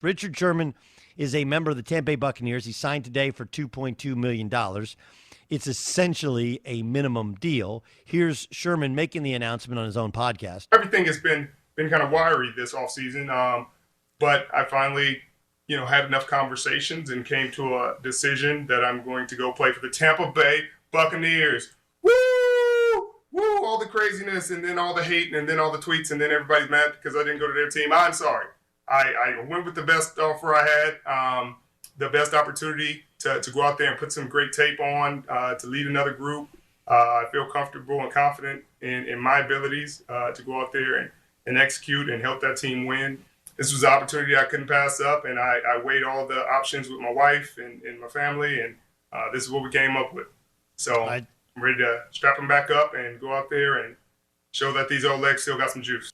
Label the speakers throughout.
Speaker 1: Richard Sherman is a member of the Tampa Bay Buccaneers. He signed today for $2.2 million. It's essentially a minimum deal. Here's Sherman making the announcement on his own podcast.
Speaker 2: Everything has been kind of wiry this offseason, but I finally, had enough conversations and came to a decision that I'm going to go play for the Tampa Bay Buccaneers. Woo! Woo! All the craziness and then all the hate and then all the tweets and then everybody's mad because I didn't go to their team. I'm sorry. I went with the best offer I had, the best opportunity to go out there and put some great tape on, to lead another group. I feel comfortable and confident in my abilities to go out there and execute and help that team win. This was an opportunity I couldn't pass up, and I weighed all the options with my wife and my family, and this is what we came up with. So I'm ready to strap them back up and go out there and show that these old legs still got some juice.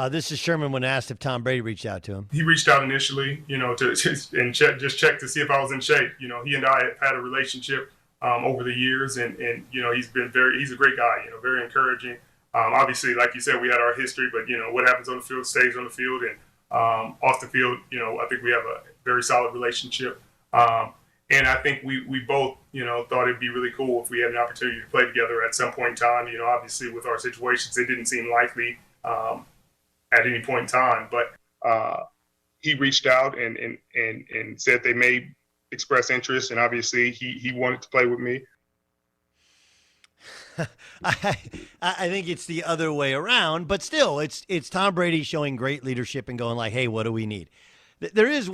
Speaker 1: This is Sherman when asked if Tom Brady reached out to him.
Speaker 2: He reached out initially, to check to see if I was in shape. He and I have had a relationship over the years, and he's a great guy. Very encouraging. Obviously, like you said, we had our history, but what happens on the field stays on the field, and off the field, I think we have a very solid relationship. And I think we both, thought it'd be really cool if we had an opportunity to play together at some point in time. Obviously with our situations, it didn't seem likely at any point in time, but he reached out and said they may express interest, and obviously he wanted to play with me.
Speaker 1: I think it's the other way around, but still, it's Tom Brady showing great leadership and going like, "Hey, what do we need?" There is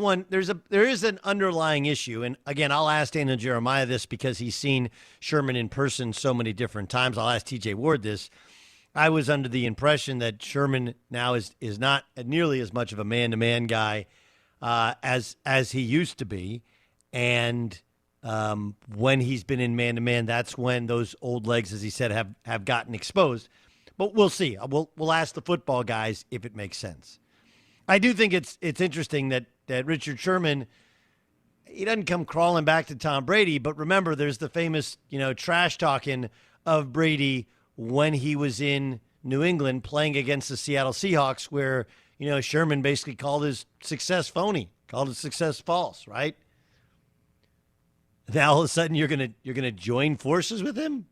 Speaker 1: an underlying issue, and again, I'll ask Daniel Jeremiah this because he's seen Sherman in person so many different times. I'll ask T.J. Ward this. I was under the impression that Sherman now is not nearly as much of a man-to-man guy as he used to be, and when he's been in man-to-man, that's when those old legs, as he said, have gotten exposed. But we'll see. We'll ask the football guys if it makes sense. I do think it's interesting that Richard Sherman, he doesn't come crawling back to Tom Brady, but remember, there's the famous trash talking of Brady when he was in New England playing against the Seattle Seahawks, where Sherman basically called his success phony, called his success false, right? Now all of a sudden you're gonna join forces with him?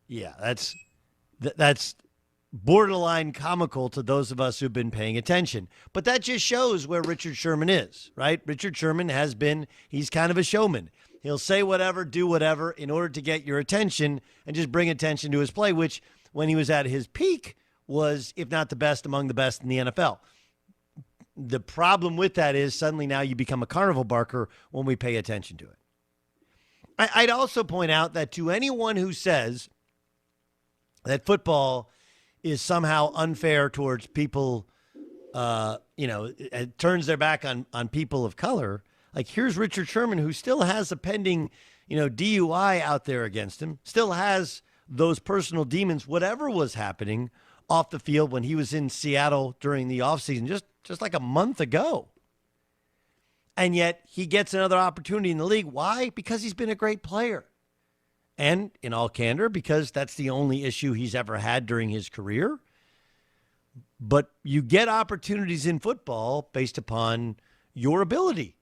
Speaker 1: Yeah, that's borderline comical to those of us who've been paying attention. But that just shows where Richard Sherman is, right? Richard Sherman he's kind of a showman. He'll say whatever, do whatever in order to get your attention and just bring attention to his play, which when he was at his peak was, if not the best, among the best in the NFL. The problem with that is suddenly now you become a carnival barker when we pay attention to it. I'd also point out that to anyone who says that football is somehow unfair towards people, it turns their back on people of color. Like, here's Richard Sherman, who still has a pending, DUI out there against him, still has those personal demons, whatever was happening off the field when he was in Seattle during the offseason, just like a month ago. And yet he gets another opportunity in the league. Why? Because he's been a great player. And in all candor, because that's the only issue he's ever had during his career. But you get opportunities in football based upon your ability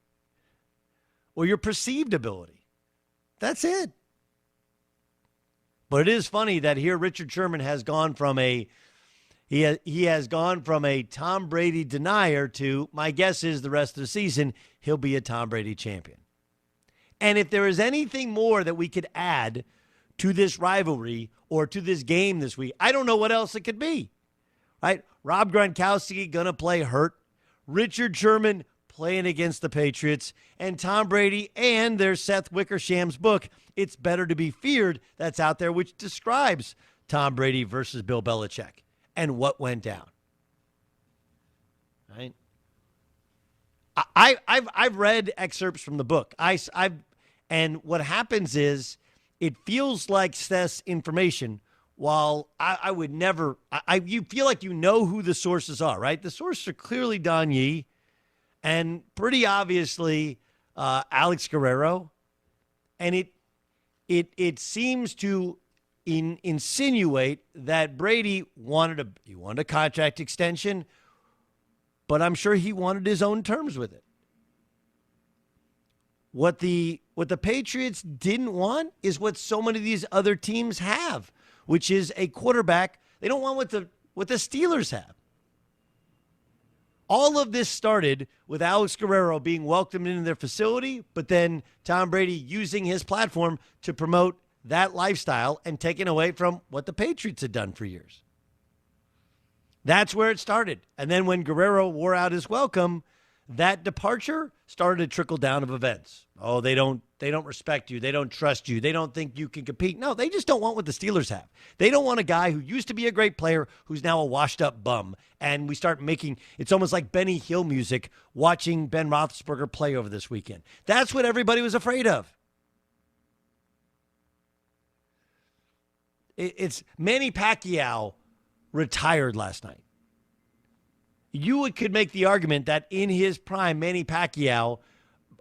Speaker 1: or your perceived ability. That's it. But it is funny that here Richard Sherman has gone from he has gone from a Tom Brady denier to, my guess is the rest of the season, he'll be a Tom Brady champion. And if there is anything more that we could add to this rivalry or to this game this week, I don't know what else it could be, right? Rob Gronkowski going to play hurt. Richard Sherman playing against the Patriots, and Tom Brady, and there's Seth Wickersham's book, It's Better to Be Feared, that's out there, which describes Tom Brady versus Bill Belichick and what went down. Right? I've read excerpts from the book. And what happens is it feels like Seth's information. While I would never, you feel like you know who the sources are, right? The sources are clearly Don Yee and pretty obviously Alex Guerrero, and it seems to insinuate that Brady wanted a contract extension, but I'm sure he wanted his own terms with it. What the Patriots didn't want is what so many of these other teams have, which is a quarterback. They don't want what the Steelers have. All of this started with Alex Guerrero being welcomed into their facility, but then Tom Brady using his platform to promote that lifestyle and taking away from what the Patriots had done for years. That's where it started. And then when Guerrero wore out his welcome, that departure started to trickle down of events. Oh, they don't respect you. They don't trust you. They don't think you can compete. No, they just don't want what the Steelers have. They don't want a guy who used to be a great player who's now a washed up bum. And we start making, it's almost like Benny Hill music watching Ben Roethlisberger play over this weekend. That's what everybody was afraid of. It's Manny Pacquiao retired last night. You could make the argument that in his prime, Manny Pacquiao,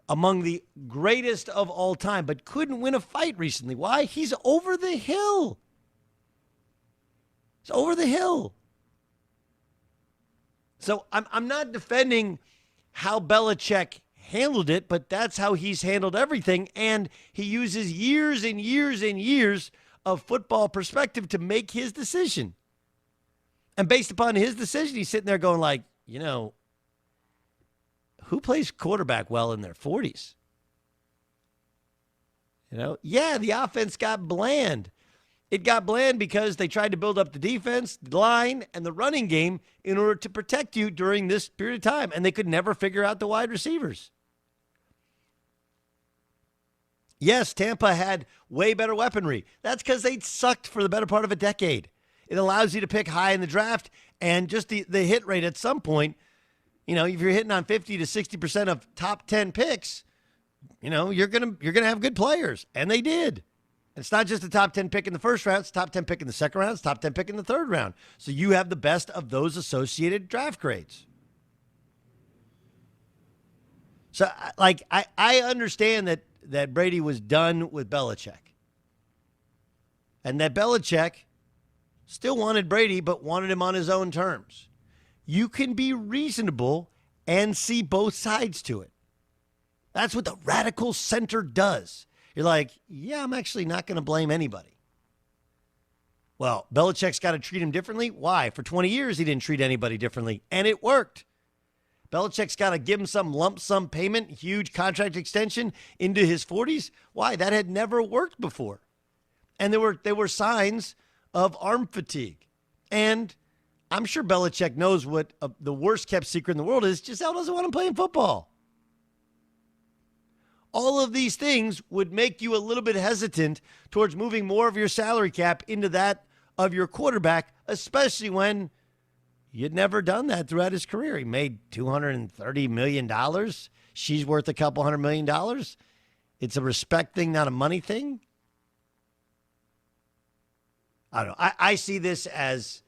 Speaker 1: among the greatest of all time, but couldn't win a fight recently. Why? He's over the hill. He's over the hill. So I'm not defending how Belichick handled it, but that's how he's handled everything. And he uses years and years and years of football perspective to make his decision. And based upon his decision, he's sitting there going like, who plays quarterback well in their 40s? Yeah, the offense got bland. It got bland because they tried to build up the defense, the line, and the running game in order to protect you during this period of time, and they could never figure out the wide receivers. Yes, Tampa had way better weaponry. That's because they sucked for the better part of a decade. It allows you to pick high in the draft, and just the hit rate at some point, if you're hitting on 50 to 60% of top 10 picks, you're gonna have good players, and they did. It's not just the top 10 pick in the first round; it's the top 10 pick in the second round, it's the top 10 pick in the third round. So you have the best of those associated draft grades. So, I understand that Brady was done with Belichick, and that Belichick still wanted Brady, but wanted him on his own terms. You can be reasonable and see both sides to it. That's what the radical center does. You're like, yeah, I'm actually not going to blame anybody. Well, Belichick's got to treat him differently. Why? For 20 years, he didn't treat anybody differently, and it worked. Belichick's got to give him some lump sum payment, huge contract extension into his 40s. Why? That had never worked before. And there were signs of arm fatigue. And I'm sure Belichick knows what the worst kept secret in the world is. Giselle doesn't want him playing football. All of these things would make you a little bit hesitant towards moving more of your salary cap into that of your quarterback, especially when you'd never done that throughout his career. He made $230 million. She's worth a couple $100 million. It's a respect thing, not a money thing. I don't know. I see this as,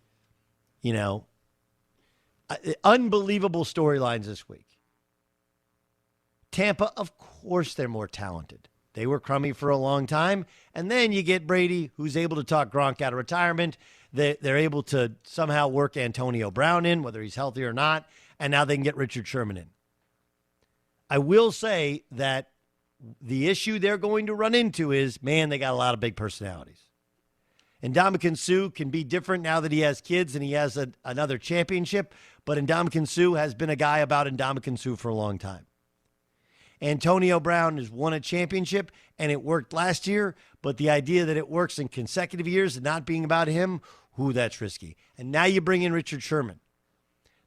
Speaker 1: unbelievable storylines this week. Tampa, of course, they're more talented. They were crummy for a long time. And then you get Brady, who's able to talk Gronk out of retirement. They're able to somehow work Antonio Brown in, whether he's healthy or not. And now they can get Richard Sherman in. I will say that the issue they're going to run into is, man, they got a lot of big personalities. And Ndamukong Suh can be different now that he has kids and he has another championship. But Ndamukong Suh has been a guy about Ndamukong Suh for a long time. Antonio Brown has won a championship, and it worked last year. But the idea that it works in consecutive years and not being about him, that's risky. And now you bring in Richard Sherman.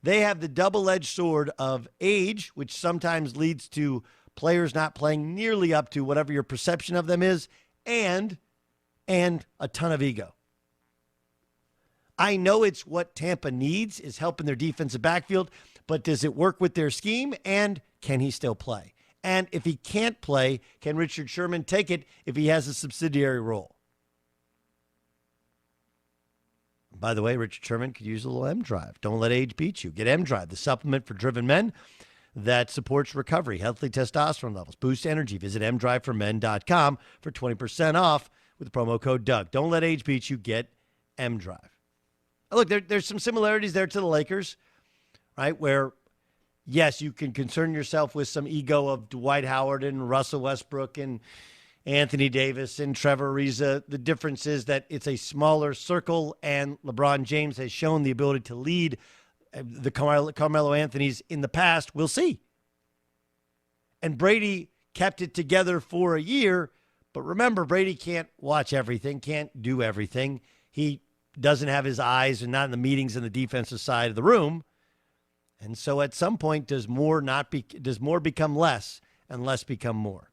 Speaker 1: They have the double-edged sword of age, which sometimes leads to players not playing nearly up to whatever your perception of them is, and a ton of ego. I know it's what Tampa needs is help in their defensive backfield, but does it work with their scheme, and can he still play? And if he can't play, can Richard Sherman take it if he has a subsidiary role? By the way, Richard Sherman could use a little M-Drive. Don't let age beat you. Get M-Drive, the supplement for driven men that supports recovery, healthy testosterone levels, boosts energy. Visit mdriveformen.com for 20% off with the promo code Doug. Don't let age beat you. Get M-Drive. Look, there's some similarities there to the Lakers, right, where yes, you can concern yourself with some ego of Dwight Howard and Russell Westbrook and Anthony Davis and Trevor Ariza. The difference is that it's a smaller circle, and LeBron James has shown the ability to lead the Carmelo Anthonys in the past. We'll see. And Brady kept it together for a year, but remember, Brady can't watch everything, can't do everything. He doesn't have his eyes and not in the meetings in the defensive side of the room. And so at some point, does more become less and less become more?